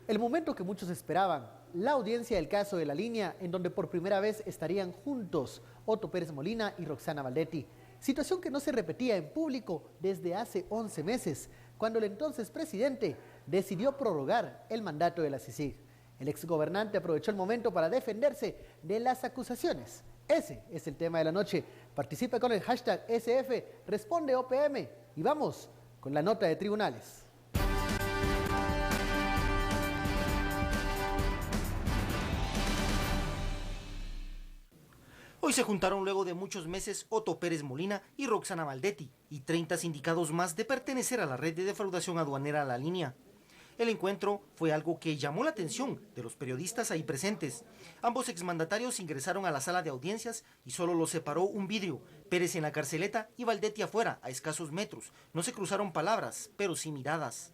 El momento que muchos esperaban, la audiencia del caso de La Línea, en donde por primera vez estarían juntos Otto Pérez Molina y Roxana Valdetti. Situación que no se repetía en público desde hace 11 meses, cuando el entonces presidente decidió prorrogar el mandato de la CICIG. El exgobernante aprovechó el momento para defenderse de las acusaciones. Ese es el tema de la noche. Participa con el hashtag SF, responde OPM y vamos con la nota de tribunales. Hoy se juntaron luego de muchos meses Otto Pérez Molina y Roxana Valdetti y 30 sindicados más de pertenecer a la red de defraudación aduanera La Línea. El encuentro fue algo que llamó la atención de los periodistas ahí presentes. Ambos exmandatarios ingresaron a la sala de audiencias y solo los separó un vidrio. Pérez en la carceleta y Valdetti afuera, a escasos metros. No se cruzaron palabras, pero sí miradas.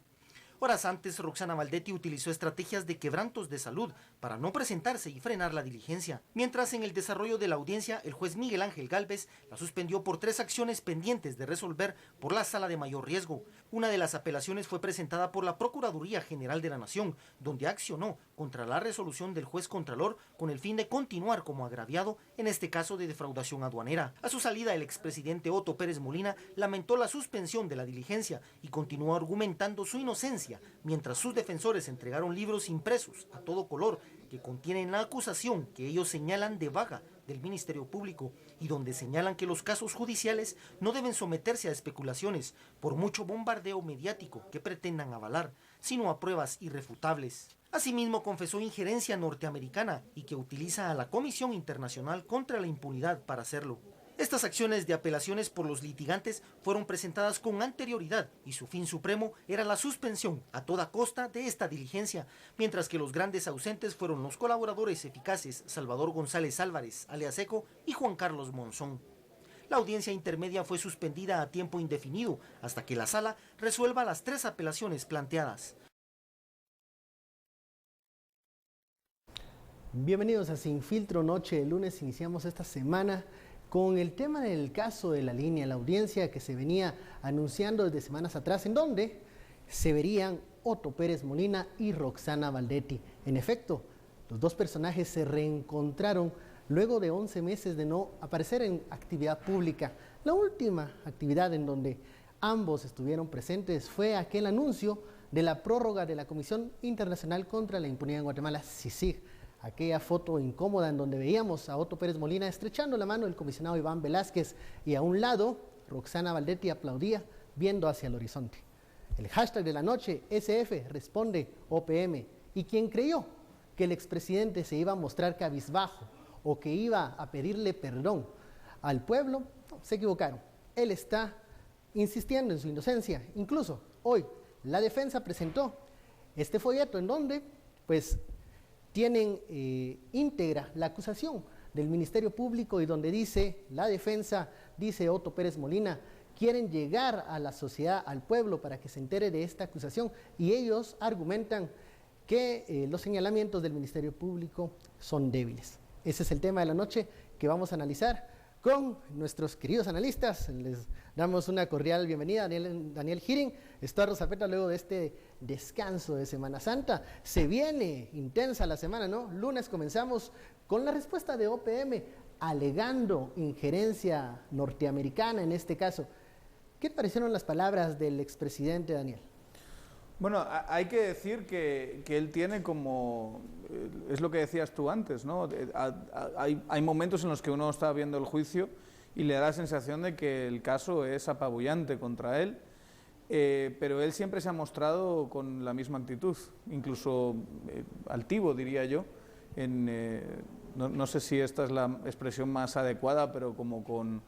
Horas antes, Roxana Valdetti utilizó estrategias de quebrantos de salud para no presentarse y frenar la diligencia. Mientras, en el desarrollo de la audiencia, el juez Miguel Ángel Gálvez la suspendió por 3 acciones pendientes de resolver por la sala de mayor riesgo. Una de las apelaciones fue presentada por la Procuraduría General de la Nación, donde accionó contra la resolución del juez Contralor con el fin de continuar como agraviado en este caso de defraudación aduanera. A su salida, el expresidente Otto Pérez Molina lamentó la suspensión de la diligencia y continuó argumentando su inocencia, mientras sus defensores entregaron libros impresos a todo color que contienen la acusación que ellos señalan de vaga del Ministerio Público y donde señalan que los casos judiciales no deben someterse a especulaciones por mucho bombardeo mediático que pretendan avalar, sino a pruebas irrefutables. Asimismo, confesó injerencia norteamericana y que utiliza a la Comisión Internacional contra la Impunidad para hacerlo. Estas acciones de apelaciones por los litigantes fueron presentadas con anterioridad y su fin supremo era la suspensión a toda costa de esta diligencia, mientras que los grandes ausentes fueron los colaboradores eficaces Salvador González Álvarez, alias Eco, y Juan Carlos Monzón. La audiencia intermedia fue suspendida a tiempo indefinido hasta que la sala resuelva las 3 apelaciones planteadas. Bienvenidos a Sin Filtro, noche de lunes. Iniciamos esta semana con el tema del caso de La Línea, la audiencia que se venía anunciando desde semanas atrás, en donde se verían Otto Pérez Molina y Roxana Valdetti. En efecto, los dos personajes se reencontraron luego de 11 meses de no aparecer en actividad pública. La última actividad en donde ambos estuvieron presentes fue aquel anuncio de la prórroga de la Comisión Internacional contra la Impunidad en Guatemala, CICIG. Aquella foto incómoda en donde veíamos a Otto Pérez Molina estrechando la mano del comisionado Iván Velázquez y a un lado Roxana Valdetti aplaudía viendo hacia el horizonte. El hashtag de la noche, SF, responde OPM. Y quien creyó que el expresidente se iba a mostrar cabizbajo o que iba a pedirle perdón al pueblo, se equivocaron. Él está insistiendo en su inocencia. Incluso hoy la defensa presentó este folleto en donde pues tienen íntegra la acusación del Ministerio Público y donde dice la defensa, dice Otto Pérez Molina, quieren llegar a la sociedad, al pueblo para que se entere de esta acusación y ellos argumentan que los señalamientos del Ministerio Público son débiles. Ese es el tema de la noche que vamos a analizar con nuestros queridos analistas. Les damos una cordial bienvenida a Daniel Hiring, Estuardo Zapeta, luego de este descanso de Semana Santa. Se viene intensa la semana, ¿no? Lunes comenzamos con la respuesta de OPM, alegando injerencia norteamericana en este caso. ¿Qué te parecieron las palabras del expresidente, Daniel? Bueno, hay que decir que él tiene como, es lo que decías tú antes, ¿no? Hay momentos en los que uno está viendo el juicio y le da la sensación de que el caso es apabullante contra él, pero él siempre se ha mostrado con la misma actitud, incluso altivo, diría yo, no sé si esta es la expresión más adecuada, pero como con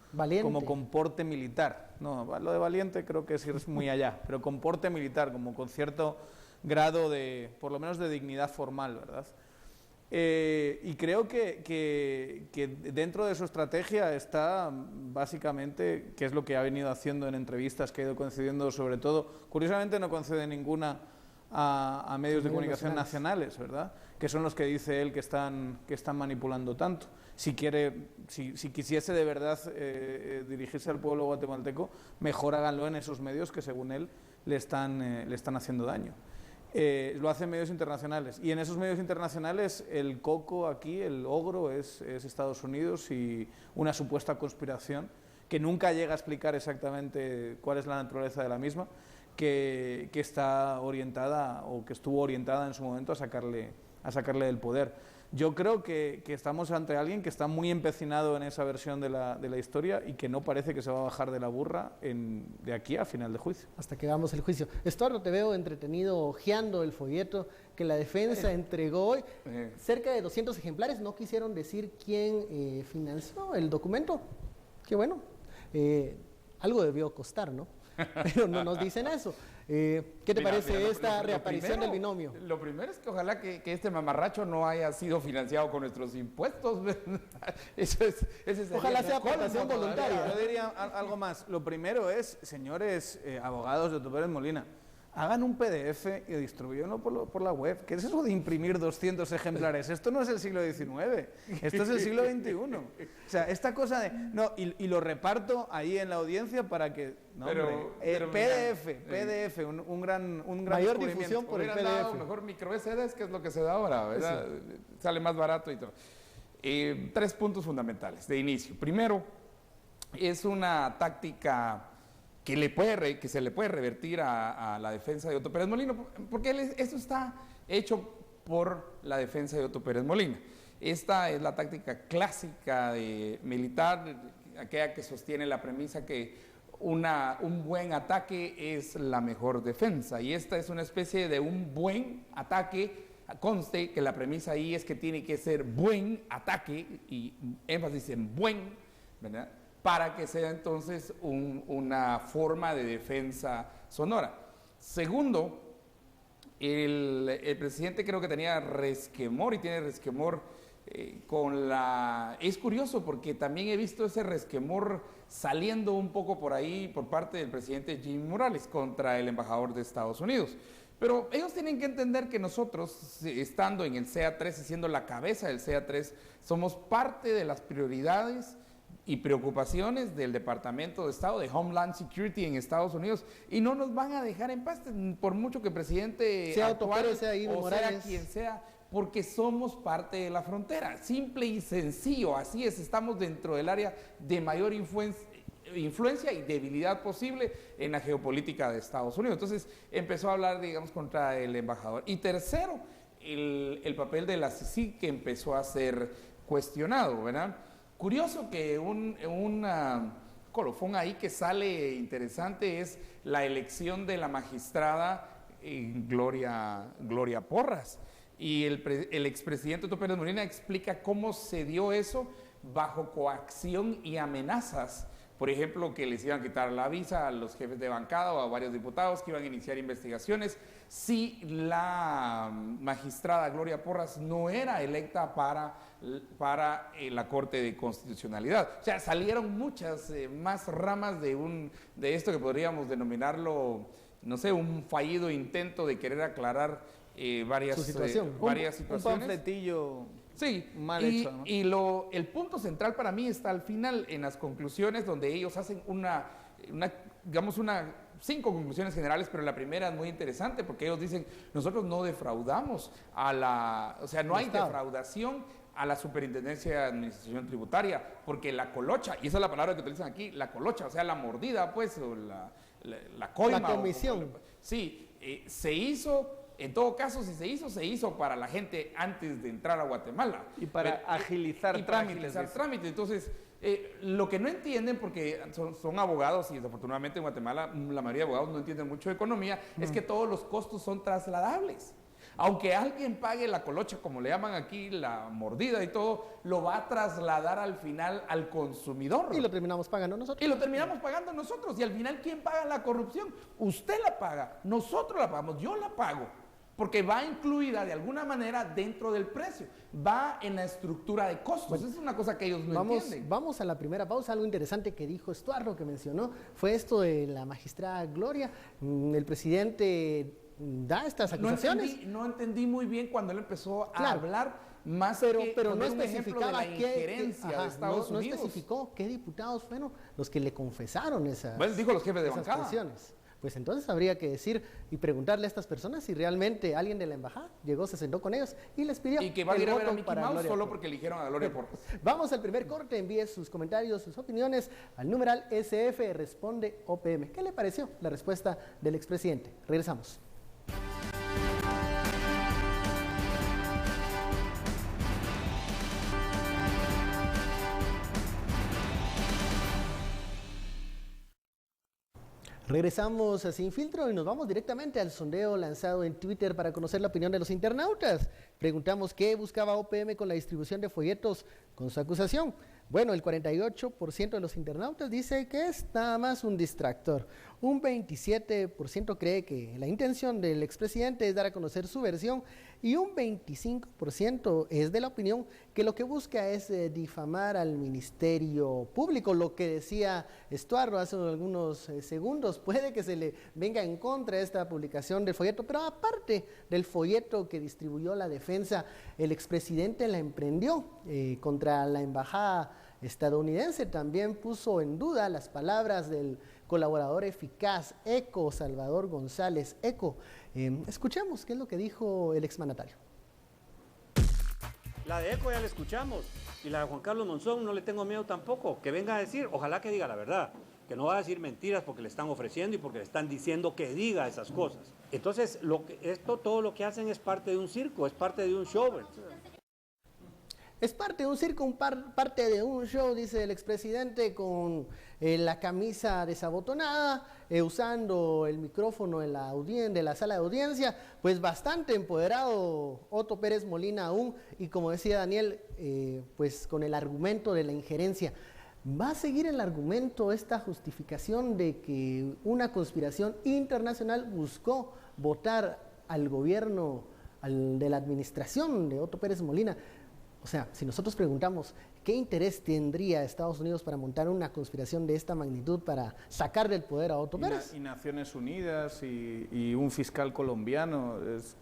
porte militar. No, lo de valiente creo que sí es muy allá, pero con porte militar, como con cierto grado de, por lo menos de dignidad formal, ¿verdad? Y creo que dentro de su estrategia está básicamente, que es lo que ha venido haciendo en entrevistas que ha ido concediendo, sobre todo, curiosamente no concede ninguna a medios de comunicación nacionales, ¿verdad? Que son los que dice él que están manipulando tanto. Si quisiese de verdad dirigirse al pueblo guatemalteco, mejor háganlo en esos medios que según él le están haciendo daño. Lo hacen medios internacionales. Y en esos medios internacionales el coco aquí, el ogro, es Estados Unidos y una supuesta conspiración que nunca llega a explicar exactamente cuál es la naturaleza de la misma, que está orientada o que estuvo orientada en su momento a sacarle del poder. Yo creo que estamos ante alguien que está muy empecinado en esa versión de la historia y que no parece que se va a bajar de la burra de aquí a final de juicio. Hasta que hagamos el juicio. Estuardo, te veo entretenido hojeando el folleto que la defensa entregó hoy. Cerca de 200 ejemplares. No quisieron decir quién financió el documento. Qué bueno. Algo debió costar, ¿no? Pero no nos dicen eso. ¿Qué te parece esta reaparición del binomio? Lo primero es que ojalá que este mamarracho no haya sido financiado con nuestros impuestos. Ojalá sea aportación voluntaria. Yo diría algo más. Lo primero es, señores abogados de Otto Pérez Molina, hagan un PDF y distribúyanlo por la web. ¿Qué es eso de imprimir 200 ejemplares? Esto no es el siglo XIX, esto es el siglo XXI. O sea, esta cosa de... No, y lo reparto ahí en la audiencia para que... No, pero PDF, un gran mayor difusión por el PDF. Dado mejor micro SDs, que es lo que se da ahora, ¿verdad? Sí. Sale más barato y todo. 3 puntos fundamentales de inicio. Primero, es una táctica que se le puede revertir a la defensa de Otto Pérez Molina, porque eso está hecho por la defensa de Otto Pérez Molina. Esta es la táctica clásica de militar, aquella que sostiene la premisa que un buen ataque es la mejor defensa, y esta es una especie de un buen ataque. Conste que la premisa ahí es que tiene que ser buen ataque, y énfasis en buen, ¿verdad?, para que sea entonces una forma de defensa sonora. Segundo, el presidente creo que tenía resquemor y tiene resquemor Es curioso porque también he visto ese resquemor saliendo un poco por ahí por parte del presidente Jimmy Morales contra el embajador de Estados Unidos. Pero ellos tienen que entender que nosotros, estando en el CA3 y siendo la cabeza del CA3, somos parte de las prioridades y preocupaciones del Departamento de Estado, de Homeland Security en Estados Unidos, y no nos van a dejar en paz, por mucho que el presidente sea actual, sea quien sea, porque somos parte de la frontera, simple y sencillo, así es, estamos dentro del área de mayor influencia y debilidad posible en la geopolítica de Estados Unidos. Entonces empezó a hablar, digamos, contra el embajador. Y tercero, el papel de la CICIG, que empezó a ser cuestionado, ¿verdad? Curioso que un colofón ahí que sale interesante es la elección de la magistrada Gloria Porras. Y el expresidente Otto Pérez Molina explica cómo se dio eso bajo coacción y amenazas. Por ejemplo, que les iban a quitar la visa a los jefes de bancada o a varios diputados, que iban a iniciar investigaciones si la magistrada Gloria Porras no era electa para la Corte de Constitucionalidad. O sea, salieron muchas más ramas de esto que podríamos denominarlo, no sé, un fallido intento de querer aclarar varias situaciones. Un panfletillo. Sí, mal hecho, ¿no? Y el punto central para mí está al final, en las conclusiones, donde ellos hacen digamos 5 conclusiones generales, pero la primera es muy interesante porque ellos dicen, nosotros no defraudamos o sea, no hay defraudación a la Superintendencia de Administración Tributaria, porque la colocha, y esa es la palabra que utilizan aquí, la colocha, o sea, la mordida, pues, o la coima. La comisión. Sí, se hizo. En todo caso, si se hizo para la gente antes de entrar a Guatemala. Y para agilizar trámites. Entonces, lo que no entienden, porque son abogados, y desafortunadamente en Guatemala la mayoría de abogados no entienden mucho de economía, es que todos los costos son trasladables. Aunque alguien pague la colocha, como le llaman aquí, la mordida y todo, lo va a trasladar al final al consumidor. Y lo terminamos pagando nosotros. Y al final, ¿quién paga la corrupción? Usted la paga, nosotros la pagamos, yo la pago. Porque va incluida de alguna manera dentro del precio, va en la estructura de costos. Bueno, esa es una cosa que ellos no entienden. Vamos a la primera pausa. Algo interesante que dijo Estuardo, que mencionó, fue esto de la magistrada Gloria. El presidente da estas acusaciones. No entendí muy bien cuando él empezó a hablar, más pero no especificaba la injerencia de Estados Unidos. No especificó qué diputados fueron los que le confesaron esas. Bueno, dijo los jefes de bancada. Presiones. pues entonces habría que decir y preguntarle a estas personas si realmente alguien de la embajada llegó, se sentó con ellos y les pidió Y que va a ir a ver a voto Mickey para Mouse Gloria solo Porras. porque eligieron a Gloria Porras. Vamos al primer corte, envíe sus comentarios, sus opiniones al numeral SF Responde OPM. ¿Qué le pareció la respuesta del expresidente? Regresamos. Regresamos a Sin Filtro y nos vamos directamente al sondeo lanzado en Twitter para conocer la opinión de los internautas. Preguntamos qué buscaba OPM con la distribución de folletos con su acusación. Bueno, el 48% de los internautas dice que es nada más un distractor. Un 27% cree que la intención del expresidente es dar a conocer su versión y un 25% es de la opinión que lo que busca es difamar al Ministerio Público. Lo que decía Estuardo hace algunos segundos, puede que se le venga en contra de esta publicación del folleto, pero aparte del folleto que distribuyó la defensa, el expresidente la emprendió contra la embajada estadounidense. También puso en duda las palabras del colaborador eficaz ECO, Salvador González ECO. Escuchemos qué es lo que dijo el exmandatario. La de ECO ya la escuchamos, y la de Juan Carlos Monzón no le tengo miedo tampoco, que venga a decir, ojalá que diga la verdad, que no va a decir mentiras porque le están ofreciendo y porque le están diciendo que diga esas cosas. Entonces, todo lo que hacen es parte de un circo, es parte de un show. Es parte de un circo, parte de un show, dice el expresidente, con la camisa desabotonada, usando el micrófono de la sala de audiencia, pues bastante empoderado Otto Pérez Molina aún, y como decía Daniel, pues con el argumento de la injerencia. ¿Va a seguir el argumento, esta justificación de que una conspiración internacional buscó votar al gobierno de la administración de Otto Pérez Molina? O sea, si nosotros preguntamos qué interés tendría Estados Unidos para montar una conspiración de esta magnitud para sacar del poder a Otto Pérez. Y Naciones Unidas y un fiscal colombiano, es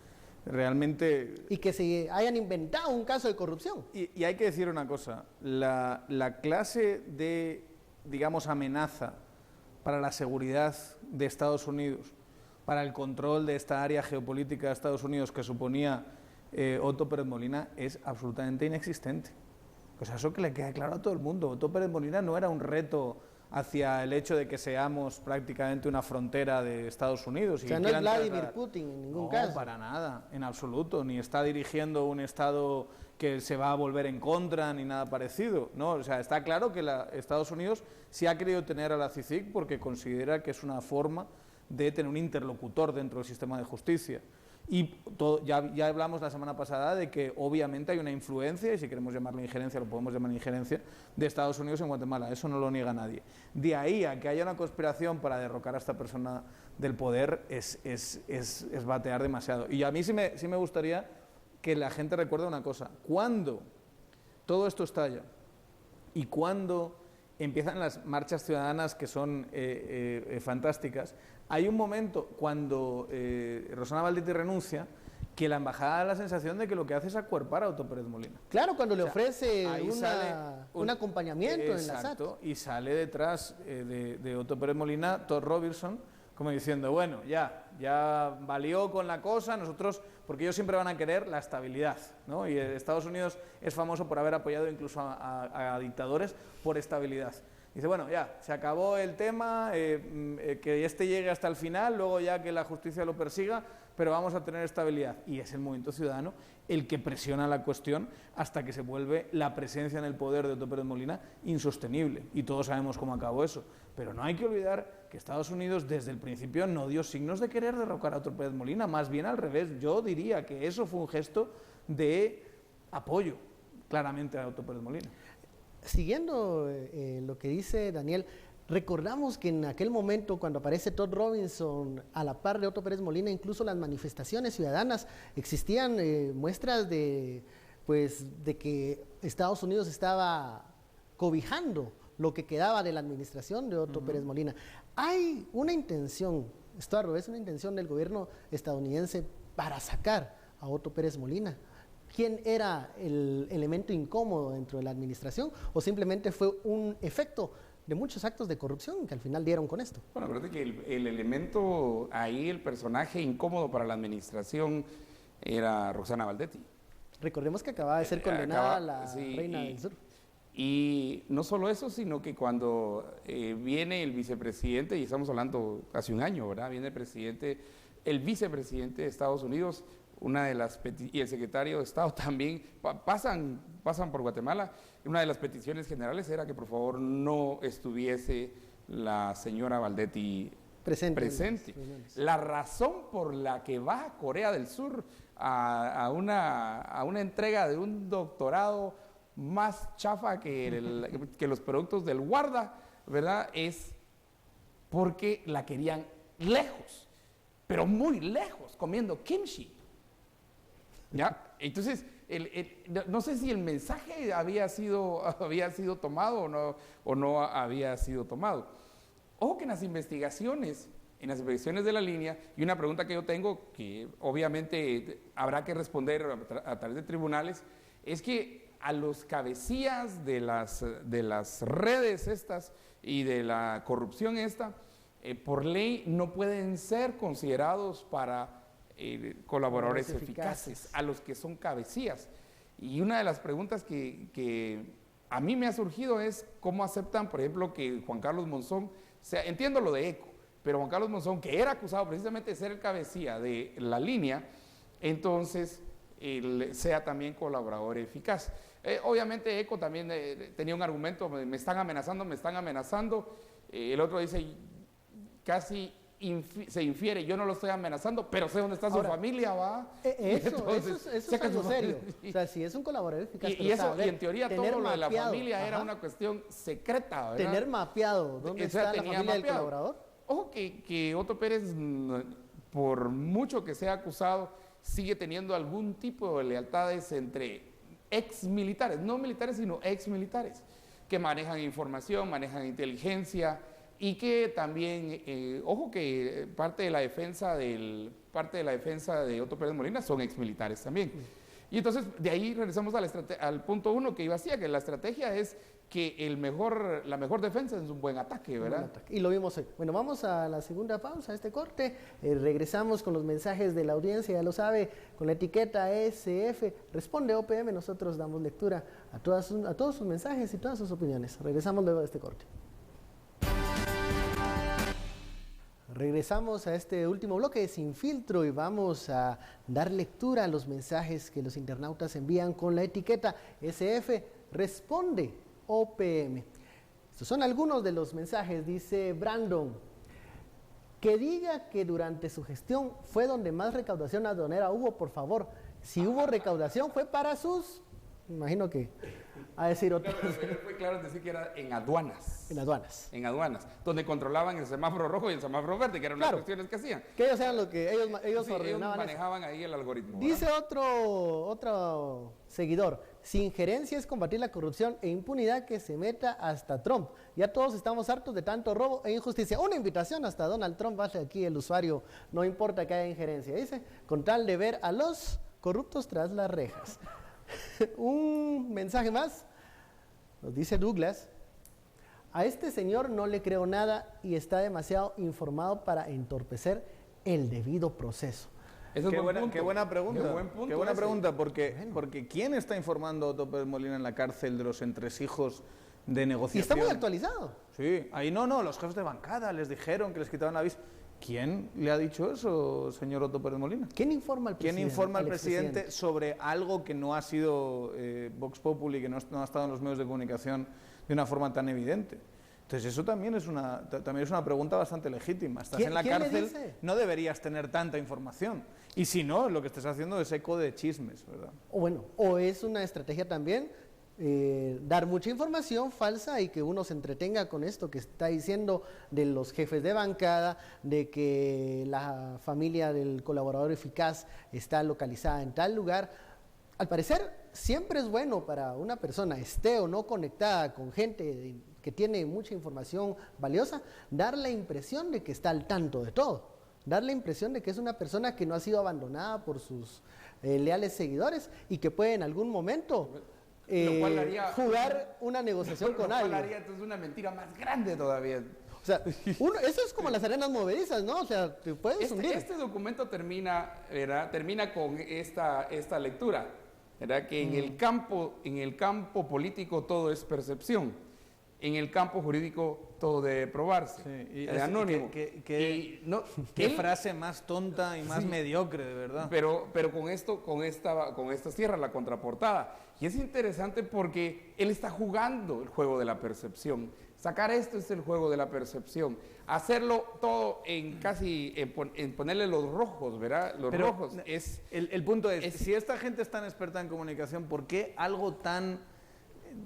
realmente... Y que se hayan inventado un caso de corrupción. Y hay que decir una cosa, la clase de, digamos, amenaza para la seguridad de Estados Unidos, para el control de esta área geopolítica de Estados Unidos que suponía Otto Pérez Molina es absolutamente inexistente. O sea, eso que le queda claro a todo el mundo. Otto Pérez Molina no era un reto hacia el hecho de que seamos prácticamente una frontera de Estados Unidos. O sea, no es Vladimir Putin en ningún caso. No, para nada, en absoluto. Ni está dirigiendo un Estado que se va a volver en contra, ni nada parecido. No, o sea, está claro que Estados Unidos sí ha querido tener a la CICIG porque considera que es una forma de tener un interlocutor dentro del sistema de justicia. Y ya hablamos la semana pasada de que obviamente hay una influencia, y si queremos llamarla injerencia, lo podemos llamar injerencia, de Estados Unidos en Guatemala. Eso no lo niega nadie. De ahí a que haya una conspiración para derrocar a esta persona del poder es batear demasiado. Y a mí sí me gustaría que la gente recuerde una cosa. Cuando todo esto estalla y cuando empiezan las marchas ciudadanas que son fantásticas, hay un momento cuando Rosana Baldetti renuncia que la embajada da la sensación de que lo que hace es acuerpar a Otto Pérez Molina. Claro, cuando le ofrece un en acompañamiento en la SAT. Y sale detrás de Otto Pérez Molina Todd Robertson como diciendo, bueno, ya valió con la cosa, nosotros, porque ellos siempre van a querer la estabilidad, ¿no? Y Estados Unidos es famoso por haber apoyado incluso a dictadores por estabilidad. Dice, bueno, ya, se acabó el tema, que este llegue hasta el final, luego ya que la justicia lo persiga, pero vamos a tener estabilidad. Y es el movimiento ciudadano el que presiona la cuestión hasta que se vuelve la presencia en el poder de Otto Pérez Molina insostenible. Y todos sabemos cómo acabó eso. Pero no hay que olvidar que Estados Unidos desde el principio no dio signos de querer derrocar a Otto Pérez Molina, más bien al revés. Yo diría que eso fue un gesto de apoyo claramente a Otto Pérez Molina. Siguiendo lo que dice Daniel, recordamos que en aquel momento cuando aparece Todd Robinson a la par de Otto Pérez Molina, incluso las manifestaciones ciudadanas, existían muestras de que Estados Unidos estaba cobijando lo que quedaba de la administración de Otto Pérez Molina. Hay una intención, Estuardo, es una intención del gobierno estadounidense para sacar a Otto Pérez Molina. ¿Quién era el elemento incómodo dentro de la administración o simplemente fue un efecto de muchos actos de corrupción que al final dieron con esto. Bueno, acuérdate que el elemento ahí, el personaje incómodo para la administración era Roxana Valdetti. Recordemos que acababa de ser condenada la reina del sur. Y no solo eso, sino que cuando viene el vicepresidente, y estamos hablando hace un año, ¿verdad? Viene el vicepresidente de Estados Unidos, y el secretario de Estado también, pasan por Guatemala. Una de las peticiones generales era que por favor no estuviese la señora Valdetti presente. La razón por la que va a Corea del Sur a una entrega de un doctorado más chafa que los productos del guarda, ¿verdad? Es porque la querían lejos, pero muy lejos, comiendo kimchi. ¿Ya? Entonces, no sé si el mensaje había sido tomado o no había sido tomado. Ojo que en las investigaciones de la línea, y una pregunta que yo tengo, que obviamente habrá que responder a través de tribunales, es que a los cabecillas de las redes estas y de la corrupción esta, por ley no pueden ser considerados para colaboradores eficaces, a los que son cabecillas. Y una de las preguntas que a mí me ha surgido es cómo aceptan, por ejemplo, que Juan Carlos Monzón, entiendo lo de ECO, pero Juan Carlos Monzón, que era acusado precisamente de ser el cabecilla de la línea, entonces sea también colaborador eficaz. Obviamente ECO también tenía un argumento, me están amenazando, el otro dice, casi se infiere, yo no lo estoy amenazando, pero sé dónde está su familia, ¿va? Eso es algo serio. O sea, si es un colaborador eficaz. Y en teoría todo lo de la familia era una cuestión secreta, ¿verdad? Tener mapeado dónde está la familia del colaborador. Ojo que Otto Pérez, por mucho que sea acusado, sigue teniendo algún tipo de lealtades entre ex militares, no militares, sino ex militares, que manejan información, manejan inteligencia, y que también, ojo que parte de la defensa de Otto Pérez Molina son exmilitares también. Y entonces de ahí regresamos al punto 1 que iba así, que la estrategia es que la mejor defensa es un buen ataque, ¿verdad? Y lo vimos hoy. Bueno, vamos a la segunda pausa, a este corte. Regresamos con los mensajes de la audiencia, ya lo sabe, con la etiqueta SF. Responde OPM, nosotros damos lectura a todos sus mensajes y todas sus opiniones. Regresamos luego de este corte. Regresamos a este último bloque de Sin Filtro y vamos a dar lectura a los mensajes que los internautas envían con la etiqueta SF Responde OPM. Estos son algunos de los mensajes. Dice Brandon, que diga que durante su gestión fue donde más recaudación aduanera hubo, por favor. Si hubo recaudación fue para sus... Me imagino que a decir otro. No, pero fue claro decir que era en aduanas. En aduanas. En aduanas, donde controlaban el semáforo rojo y el semáforo verde, que eran las cuestiones que hacían. Que ellos eran lo que ellos manejaban ahí el algoritmo. Dice otro seguidor, sin injerencia es combatir la corrupción e impunidad que se meta hasta Trump. Ya todos estamos hartos de tanto robo e injusticia. Una invitación hasta Donald Trump, hace aquí el usuario, no importa que haya injerencia. Dice, con tal de ver a los corruptos tras las rejas. Un mensaje más, nos dice Douglas, a este señor no le creo nada y está demasiado informado para entorpecer el debido proceso. Qué buena pregunta, porque ¿quién está informando a Otto Pérez Molina en la cárcel de los entresijos de negociación? Y está muy actualizado. Sí, ahí los jefes de bancada les dijeron que les quitaban la visa. ¿Quién le ha dicho eso, señor Otto Pérez Molina? ¿Quién informa al presidente? ¿Quién informa al presidente sobre algo que no ha sido Vox Populi, que no ha estado en los medios de comunicación de una forma tan evidente? Entonces eso también es una pregunta bastante legítima. Estás en la cárcel, no deberías tener tanta información. Y si no, lo que estás haciendo es eco de chismes, ¿verdad? O es una estrategia también dar mucha información falsa y que uno se entretenga con esto que está diciendo de los jefes de bancada, de que la familia del colaborador eficaz está localizada en tal lugar. Al parecer, siempre es bueno para una persona, esté o no conectada con gente que tiene mucha información valiosa, dar la impresión de que está al tanto de todo, dar la impresión de que es una persona que no ha sido abandonada por sus leales seguidores y que puede en algún momento Lo cual haría jugar una negociación con lo cual alguien. haría entonces una mentira más grande todavía. O sea, eso es como las arenas movedizas, ¿no? O sea, te puedes hundir. Este documento termina, ¿verdad? Termina con esta lectura, ¿verdad? Que en el campo político todo es percepción, en el campo jurídico todo debe probarse. Sí, y es anónimo. Qué frase más tonta y más mediocre, de verdad. Pero con esta cierra la contraportada. Y es interesante porque él está jugando el juego de la percepción. Sacar esto es el juego de la percepción. Hacerlo todo en ponerle los rojos, ¿verdad? Los rojos es... El punto es, si esta gente es tan experta en comunicación, ¿por qué algo tan...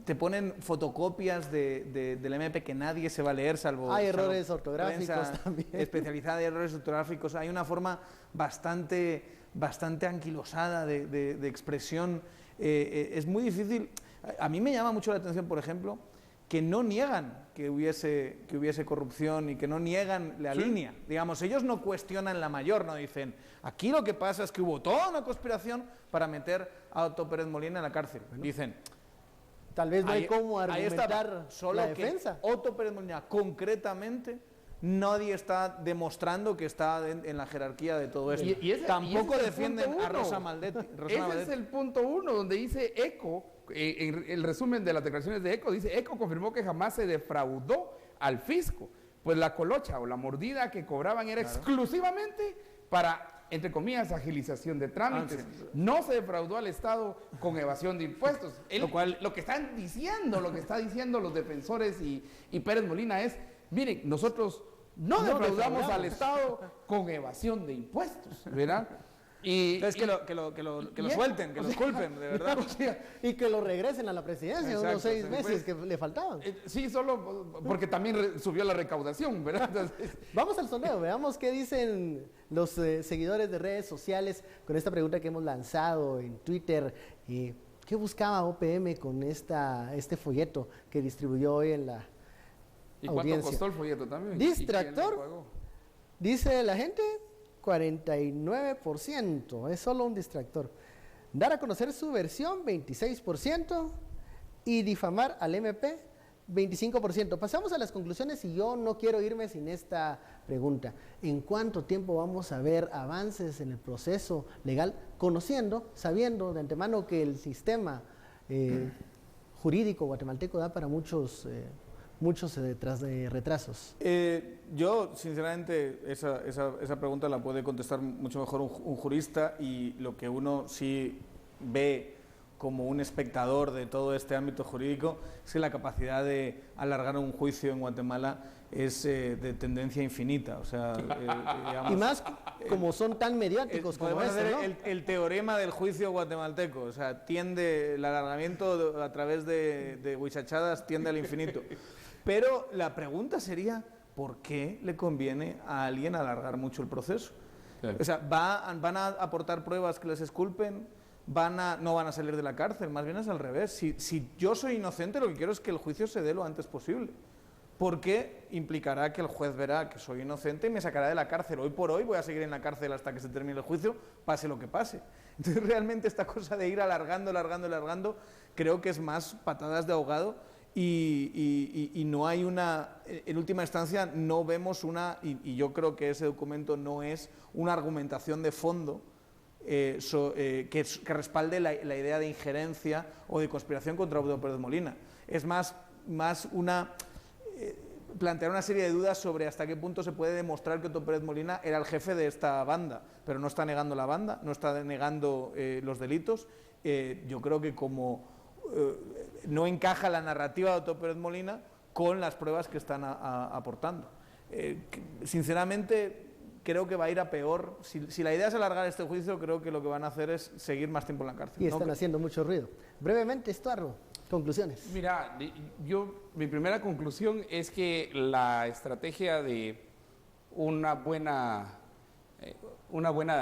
te ponen fotocopias del MP que nadie se va a leer, salvo... Hay errores ortográficos también. Especializada en errores ortográficos. Hay una forma bastante anquilosada de expresión. Es muy difícil. A mí me llama mucho la atención, por ejemplo, que no niegan que hubiese corrupción y que no niegan la línea. Digamos, ellos no cuestionan la mayor, no dicen, aquí lo que pasa es que hubo toda una conspiración para meter a Otto Pérez Molina en la cárcel. Dicen... Tal vez no hay cómo argumentar solo la defensa. Que Otto Pérez Molina, concretamente, nadie está demostrando que está en la jerarquía de todo esto. Tampoco defienden a Rosa Maldetti. Ese es el punto 1, donde dice ECO, en el resumen de las declaraciones de ECO, dice, ECO confirmó que jamás se defraudó al fisco, pues la colocha o la mordida que cobraban era exclusivamente para, entre comillas, agilización de trámites. No se defraudó al Estado con evasión de impuestos. Lo que están diciendo, lo que está diciendo los defensores y Pérez Molina es, miren, nosotros no defraudamos al Estado con evasión de impuestos, ¿verdad? Entonces que lo suelten, que los culpen, de verdad. Y que lo regresen a la presidencia. Exacto, unos 6 meses que le faltaban. Sí, solo porque también subió la recaudación, ¿verdad? Entonces, vamos al sondeo, veamos qué dicen los seguidores de redes sociales con esta pregunta que hemos lanzado en Twitter. ¿Qué buscaba OPM con este folleto que distribuyó hoy en la ¿Y audiencia? cuánto costó el folleto también? Distractor, dice la gente, 49%, es solo un distractor. Dar a conocer su versión, 26%, y difamar al MP, 25%. Pasamos a las conclusiones y yo no quiero irme sin esta pregunta. ¿En cuánto tiempo vamos a ver avances en el proceso legal, sabiendo de antemano que el sistema jurídico guatemalteco da para muchos retrasos? Yo, sinceramente, esa pregunta la puede contestar mucho mejor un jurista, y lo que uno sí ve como un espectador de todo este ámbito jurídico es que la capacidad de alargar un juicio en Guatemala es de tendencia infinita. O sea, digamos, y más como son tan mediáticos como este, ¿no? El teorema del juicio guatemalteco, o sea, el alargamiento a través de huichachadas tiende al infinito. Pero la pregunta sería, ¿por qué le conviene a alguien alargar mucho el proceso? Claro. O sea, ¿van a aportar pruebas que les exculpen? ¿No van a salir de la cárcel? Más bien es al revés. Si yo soy inocente, lo que quiero es que el juicio se dé lo antes posible. Porque implicará que el juez verá que soy inocente y me sacará de la cárcel. Hoy por hoy voy a seguir en la cárcel hasta que se termine el juicio, pase lo que pase. Entonces, realmente esta cosa de ir alargando, creo que es más patadas de ahogado. Y no hay en última instancia no vemos y yo creo que ese documento no es una argumentación de fondo que respalde la idea de injerencia o de conspiración contra Otto Pérez Molina. Es más plantear una serie de dudas sobre hasta qué punto se puede demostrar que Otto Pérez Molina era el jefe de esta banda, pero no está negando la banda, no está negando los delitos. Yo creo que no encaja la narrativa de Otto Pérez Molina con las pruebas que están aportando. Sinceramente, creo que va a ir a peor. Si la idea es alargar este juicio, creo que lo que van a hacer es seguir más tiempo en la cárcel. Y están haciendo mucho ruido. Brevemente, Estuardo, conclusiones. Mira, mi primera conclusión es que la estrategia de una buena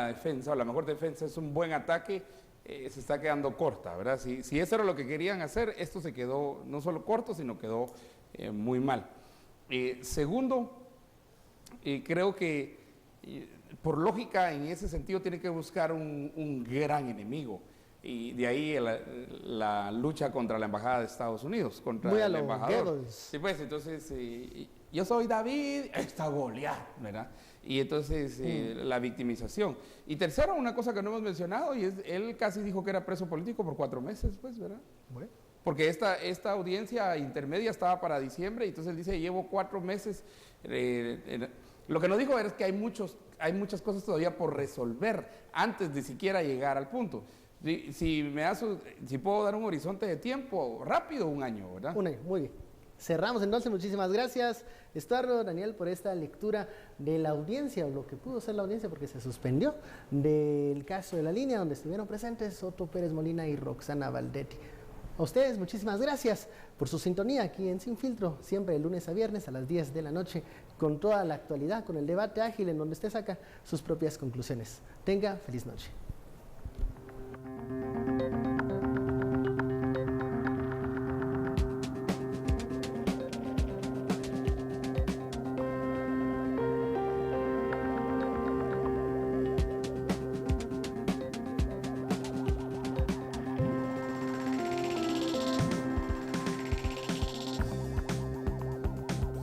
defensa, o la mejor defensa es un buen ataque, se está quedando corta, ¿verdad? Si eso era lo que querían hacer, esto se quedó no solo corto, sino quedó muy mal. Segundo, creo que por lógica, en ese sentido, tiene que buscar un gran enemigo. Y de ahí la lucha contra la embajada de Estados Unidos, contra Muy a el lo embajador. Goebbels. Sí, pues entonces yo soy David, está Goliat, ¿verdad? Y entonces la victimización. Y tercero, una cosa que no hemos mencionado, y es, él casi dijo que era preso político por 4 meses, pues, ¿verdad? Bueno. Porque esta audiencia intermedia estaba para diciembre, y entonces él dice, llevo 4 meses. Lo que no dijo es que hay muchas cosas todavía por resolver antes de siquiera llegar al punto. Si puedo dar un horizonte de tiempo rápido, 1 año, ¿verdad? 1 año, muy bien. Cerramos entonces, muchísimas gracias, Estuardo, Daniel, por esta lectura de la audiencia, o lo que pudo ser la audiencia porque se suspendió, del caso de la línea, donde estuvieron presentes Otto Pérez Molina y Roxana Valdetti. A ustedes, muchísimas gracias por su sintonía aquí en Sin Filtro, siempre de lunes a viernes a las 10 de la noche, con toda la actualidad, con el debate ágil en donde usted saca sus propias conclusiones. Tenga feliz noche.